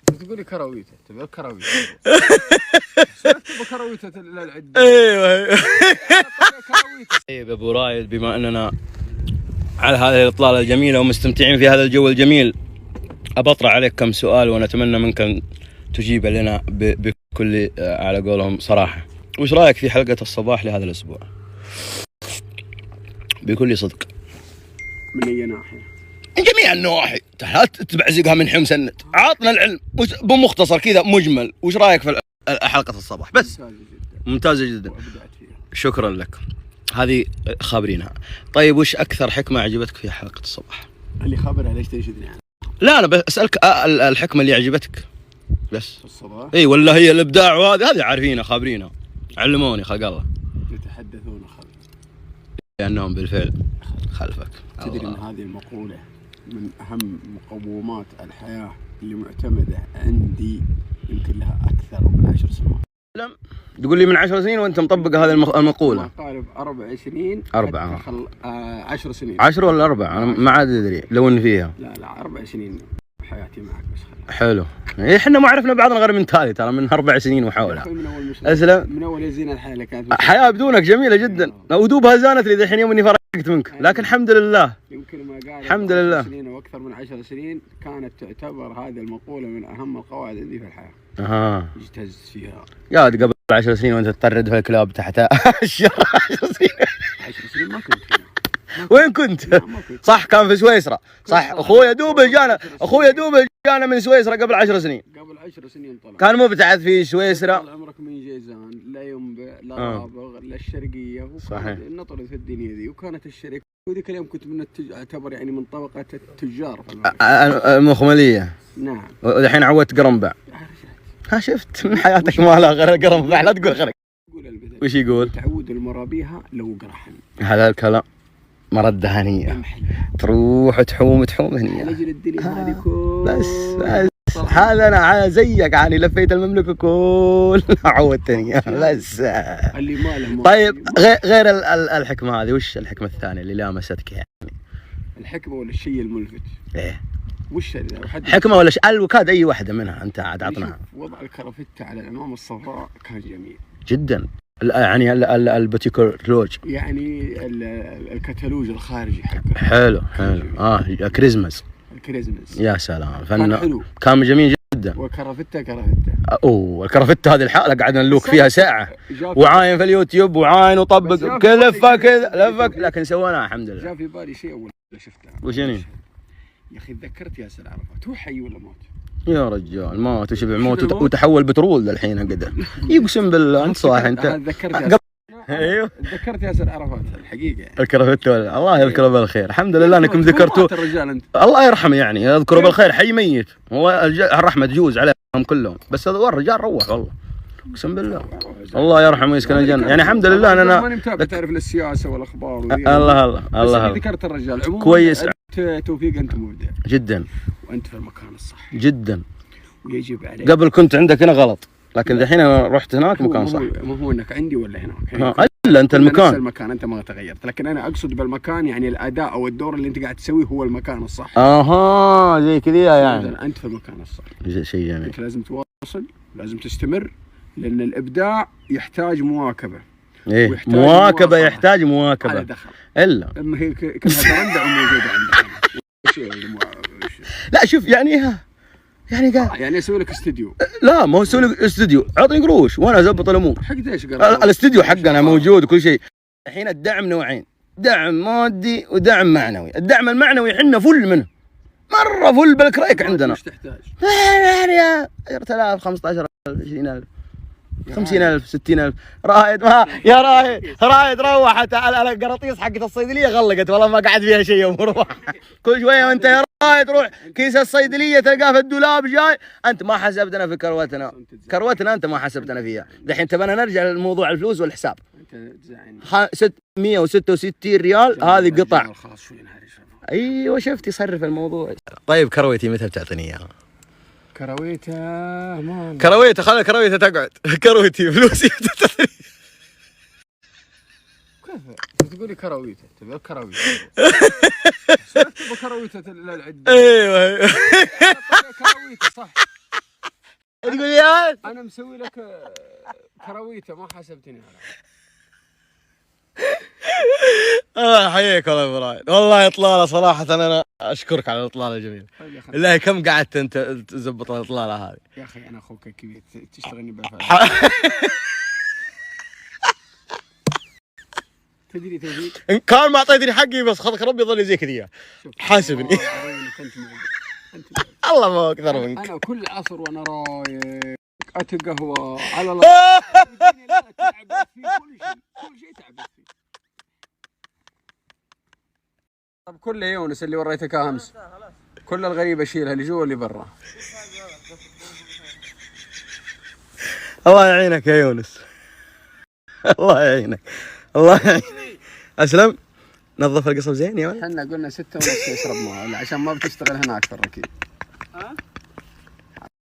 كيف تقولي كراويته؟ تبي كراويته؟ تبي كراويته للعدة. ايوه. طيب ابو رايد، بما اننا على هذه الاطلاله الجميله ومستمتعين في هذا الجو الجميل، أبطرح عليك كم سؤال ونتمنى منك أن تجيب لنا بكل على قولهم صراحة. وش رأيك في حلقة الصباح لهذا الأسبوع؟ بكل صدق. من أي ناحية؟ من جميع النواحي، لا تبعزقها من حمى سند، عطنا العلم بمختصر كذا مجمل. وش رأيك في حلقة الصباح بس؟ ممتازة جدا. شكرا لك. هذه خابرينها. طيب وش أكثر حكمة عجبتك في حلقة الصباح؟ اللي خابرها ليش تنشدني عنها؟ لا أنا بسألك الحكمة اللي عجبتك بس. الصباح؟ اي ولا هي الابداع، وهذه عارفينها خابرينها، علموني خلق الله. يتحدثون خلف لأنهم بالفعل خلفك. تدري ان هذه المقولة من اهم مقومات الحياة اللي معتمدة عندي يمكن لها اكثر من 10 سنوات. لا تقول لي من 10 سنين وانت مطبق هذه المقولة؟ ما قارب 24 4 10 سنين. 10 ولا 4؟ انا ما عاد ادري لو ان فيها. لا 4 سنين حياتي معك بس خلاص. حلو. احنا ما عرفنا بعضنا غير من تالي، ترى من 4 سنين وحولها. اسلم. من اول زين الحياة اللي كانت حياة بدونك جميلة جدا، ودوبها زانت لي الحين يوم اني فرقت منك، لكن الحمد لله. يمكن ما قال الحمد لله. سنين واكثر من 10 سنين كانت تعتبر هذه المقولة من اهم القواعد عندي في الحياة. اجتزت فيها. يا قبل 10 سنين وانت تطرد في الكلاب تحت الشارع. 10 سنين. 10 سنين ما كنت فيها. وين كنت؟ صح كان في سويسرا. صح اخويا دوبه جانا من سويسرا قبل 10 سنين. قبل 10 سنين طلع. كان مبتعث في سويسرا. طال عمرك من جيزان لا ينبع لا رابغ لا الشرقيه، صحيح. نطرد في الدنيا ذي، وكانت الشركه وذيك اليوم كنت من اعتبر يعني من طبقه التجار في المخمليه. نعم. والحين عودت قرنبع. ها شفت من حياتك ما لها غير القرنبع، لا تقول غير. وش يقول؟ تعود المرابيها لو قرحن. هذا الكلام مرده هنيه، تروح تحوم هنيه لاجل الدنيا هذه كلها. بس هذا انا زيك يعني لفيت المملكه كلها عودتني بس. اللي ما له. طيب غير الحكمه هذه، وش الحكمه الثانيه اللي لامستك يعني؟ الحكمه ولا الشيء الملفت؟ ايه وش حكمه ولا الوكاد؟ اي واحده منها انت عاد عطناها. وضع الكرافتة على العمامه الصفراء كان جميل جدا. يعني البوتيكولوج يعني الكتالوج الخارجي حقه حلو. كريزماس. الكريزماس يا سلام فن. كان جميل جدا. وكرافتة الكرافتة هذه الحالة قعدنا نلوك فيها ساعة، وعاين في اليوتيوب وعاين وطبق كل لفة كذا لكن سويناها الحمد لله. جاء في بالي شيء اول شفته. وشني؟ يا اخي تذكرت ياسر عرفات، هو حي ولا موت؟ يا رجال مات وشبع موت وتحول بترول الحين قدر. يقسم بالله انت صاحي انت. تذكرت ايوه تذكرت ياسر عرفات الحقيقه يعني. الكرافته الله يذكره بالخير. الحمد لله انكم ذكرتوه. الله يرحمه يعني يذكره بالخير. حي ميت هو الرحمه تجوز عليهم كلهم، بس هذا الرجال روح والله اقسم بالله. الله يرحمه ويسكن الجنه يعني. الحمد لله انا ماني متابع تعرف السياسه والاخبار الله ذكرت الرجال عموما كويس. توفيق انت مبدع جدا وانت في المكان الصح جدا، ويجب عليك. قبل كنت عندك هنا غلط، لكن الحين انا رحت هناك مكان صح. مو هو انك عندي ولا هناك؟ الا انت المكان. نفس المكان انت ما تغيرت، لكن انا اقصد بالمكان يعني الاداء او الدور اللي انت قاعد تسويه هو المكان الصح. زي كذا يعني. انت في المكان الصح. شيء جميل. انت لازم تواصل، لازم تستمر، لان الابداع يحتاج مواكبه. ايه مواكبه يحتاج مواكبه. على دخل. الا اما هي كلها ترندع موجوده عندك. لا شوف يعني يعني اسوي لك استوديو. لا ما هو اسوي لك استوديو، عطني قروش وانا اضبط الامور. حق ايش؟ الاستوديو حقنا موجود وكل شيء. الحين الدعم نوعين، دعم مادي ودعم معنوي. الدعم المعنوي احنا فل منه مره، فل بالكريك عندنا. ايش تحتاج؟ يعني 10,000 15,000 20,000 50,000 60,000. رايد يا رايد روحت على القراطيس حقت الصيدليه غلقت والله ما قعد فيها شيء يوم روح. كل شويه وانت يا رايد روح كيس الصيدليه تلقاه في الدولاب جاي. انت ما حسبتنا في كروتنا انت ما حسبتنا فيها. دحين تبغى نرجع لموضوع الفلوس والحساب. انت تزعلني. 666 ريال هذه قطع. ايوه شفت يصرف الموضوع. طيب كرويتي متى بتعطيني اياها؟ كرويته خلي كرويته تقعد. كرويتي فلوسي كيف تقولي كرويته؟ تبي كرويته؟ تبي كرويته للعدة. ايوه كرويته صح. تقول يا انا مسوي لك كرويته ما حسبتني على. الله يحييك والله يا ابراهيم، والله اطلاله صراحه انا اشكرك على الاطلاله الجميله. بالله كم قعدت انت تزبط الاطلاله هذه؟ يا اخي انا اخوك الكبير تشتغلني بالفعل. تدري ان كان ما اعطيتني حقي بس خذك ربي يظل زي كذا اياه. حاسبني. الله ما اكثر منك. انا كل عصر وانا رايق اتقهوى على الله. تعبت في كل شيء تعبت فيه. طب كله يا يونس اللي وريتك امس كل الغريب اشيلها اللي جوا اللي برا. الله يعينك يا يونس. الله يعينك. الله يعينك. اسلم. نظف القصب زين يا ولد. احنا قلنا 6:30 يشرب مويه عشان ما بتشتغل هناك في الركيب. ها؟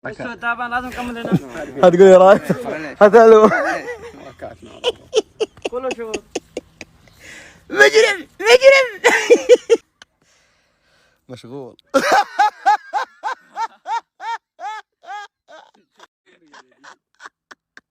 بس تعبان لازم نكمل هنا. هتقول يا رايد. هتعلو. كله شغل. مجرم. مشغول.